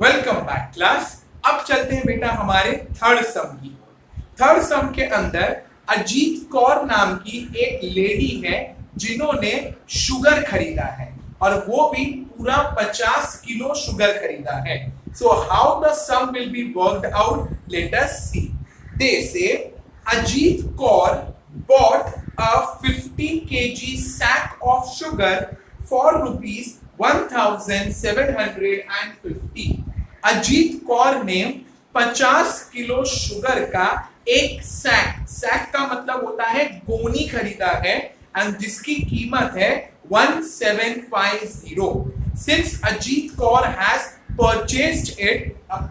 Welcome back class. अब चलते हैं बेटा हमारे थर्ड सम की। थर्ड सम के अंदर अजीत कौर नाम की एक लेडी है जिन्होंने शुगर खरीदा है और वो भी पूरा 50 किलो शुगर खरीदा है। So how the sum will be worked out, let us see. They say Ajit Kaur bought a 50 kg sack of sugar for rupees 1750। Ajit Kaur ने 50 किलो शुगर का एक सैक का मतलब होता है गोनी खरीदा है एंड जिसकी कीमत है 1750। Since Ajit Kaur has purchased it,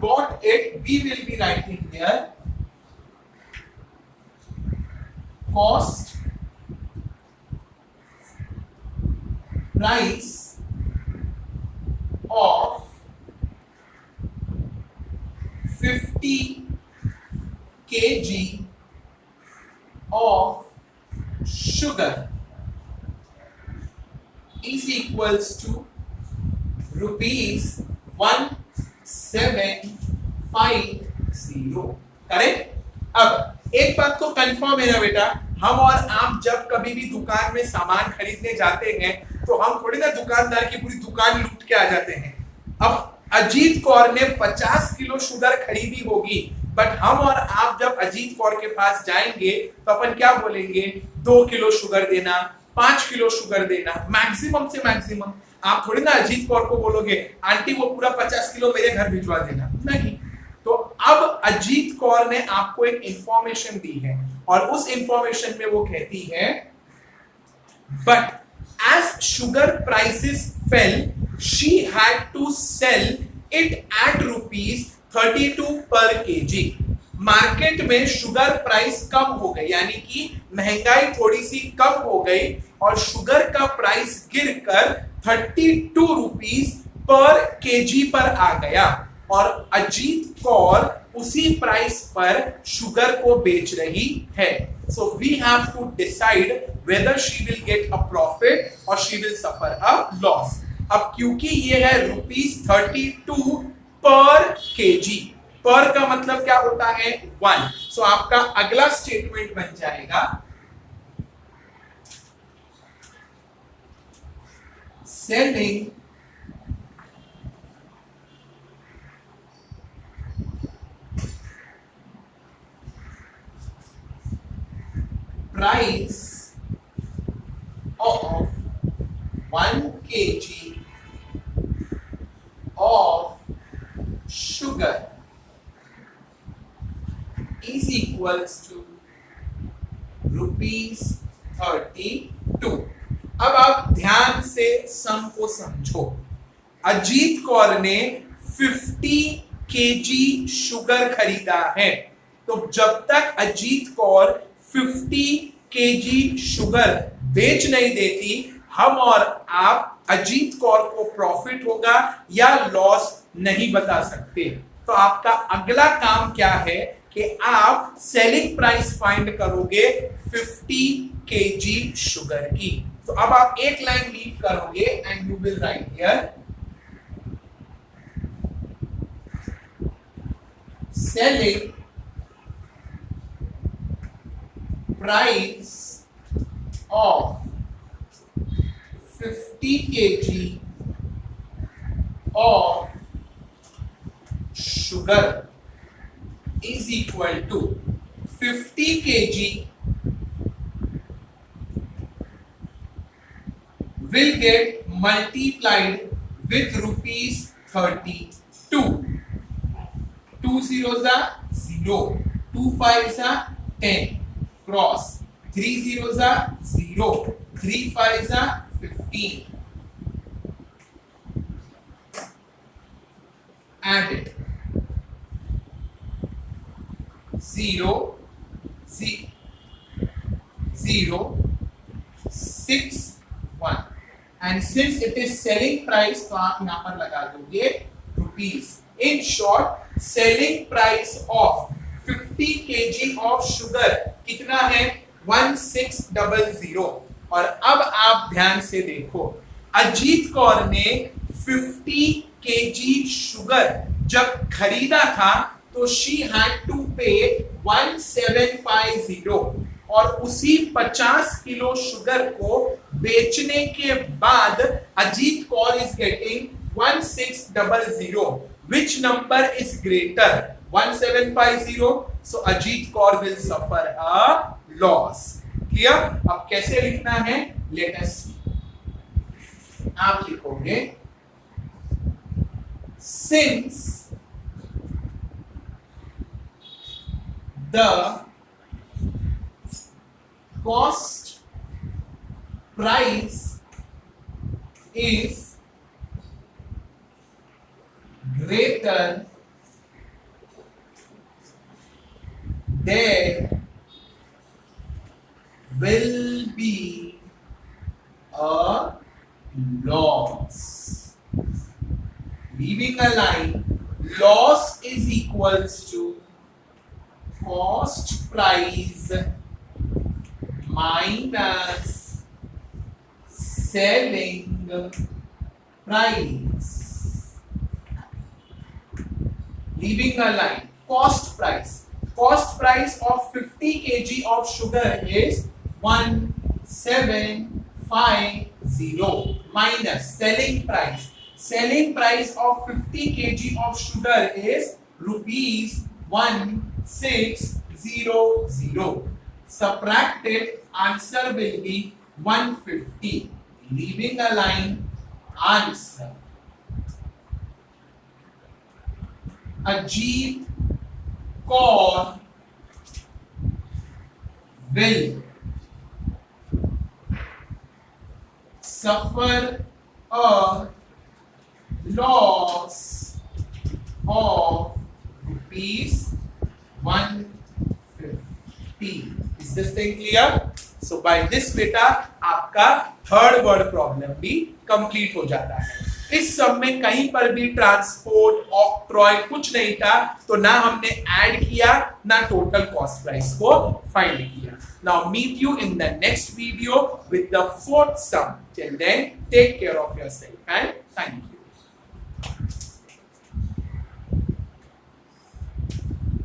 bought it, we will be writing here cost, price of 50 kg of sugar is equals to rupees 1750। Correct. अब एक बात तो कंफर्म है ना बेटा, हम और आप जब कभी भी दुकान में सामान खरीदने जाते हैं तो हम थोड़ी ना दुकानदार की पूरी दुकान लूट के आ जाते हैं। अब अजीत कौर ने 50 किलो शुगर खरीदी होगी, बट हम और आप जब अजीत कौर के पास जाएंगे तो अपन क्या बोलेंगे, 2 किलो शुगर देना, 5 किलो शुगर देना, मैक्सिमम से मैक्सिमम। आप थोड़ी ना अजीत कौर को बोलोगे आंटी वो पूरा 50 किलो मेरे घर भिजवा देना, नहीं। तो अब अजीत कौर ने आपको एक इंफॉर्मेशन दी है और उस इंफॉर्मेशन में वो कहती है but as sugar prices fell she had to sell it at ₹32 per kg. Market में शुगर प्राइस कम हो गई, यानी कि महंगाई थोड़ी सी कम हो गई और शुगर का प्राइस गिरकर 32 रुपीस पर केजी पर आ गया और अजीत कौर उसी प्राइस पर शुगर को बेच रही है। So we have to decide whether she will get a profit और she will suffer a loss. अब क्योंकि ये है ₹32 पर केजी, पर का मतलब क्या होता है 1। सो आपका अगला स्टेटमेंट बन जाएगा selling price of 1 kg of sugar is equals to ₹32। अब आप ध्यान से सम को समझो। अजीत कौर ने 50 केजी शुगर खरीदा है, तो जब तक अजीत कौर 50 केजी शुगर बेच नहीं देती, हम और आप अजीत कौर को प्रॉफिट होगा या लॉस नहीं बता सकते। तो आपका अगला काम क्या है कि आप सेलिंग प्राइस फाइंड करोगे 50 केजी शुगर की। तो अब आप एक लाइन लीव करोगे and you will write here selling price of 50 kg of sugar is equal to 50 kg will get multiplied with ₹32। 2 zeros are 0, 2 5s are 10, cross 3 zeros are 0, 3 5s are 15, add it 0 0 6 1 and since it is selling price तो आप यहां पर लगा दोगे rupees. In short selling price of 50 kg of sugar कितना है 1600। और अब आप ध्यान से देखो, अजीत कौर ने 50 केजी शुगर जब खरीदा था तो शी हैड टू पे 1750 और उसी 50 किलो शुगर को बेचने के बाद Ajit Kaur is getting 1600. Which number is greater? 1750. So Ajit Kaur will suffer a loss. Clear? अब कैसे लिखना है? Let us see. आप लिखोगे since the cost price is greater, there will be a loss. Leaving a line, loss is equals to cost price minus selling price. Leaving a line, cost price of 50 kg of sugar is 1750 minus selling price of 50 kg of sugar is rupees 1600. Subtracted, answer will be 150. Leaving a line, answer Ajit Kaur will suffer a loss of rupees 150. Is this thing clear? So by this बेटा आपका third word problem भी complete हो जाता है. इस सब में कहीं पर भी ट्रांसपोर्ट ऑक्ट्रॉय कुछ नहीं था, तो ना हमने ऐड किया ना टोटल कॉस्ट प्राइस को फाइंड किया. Now meet you in the next video with the fourth sum. Till then take care of yourself and thank you.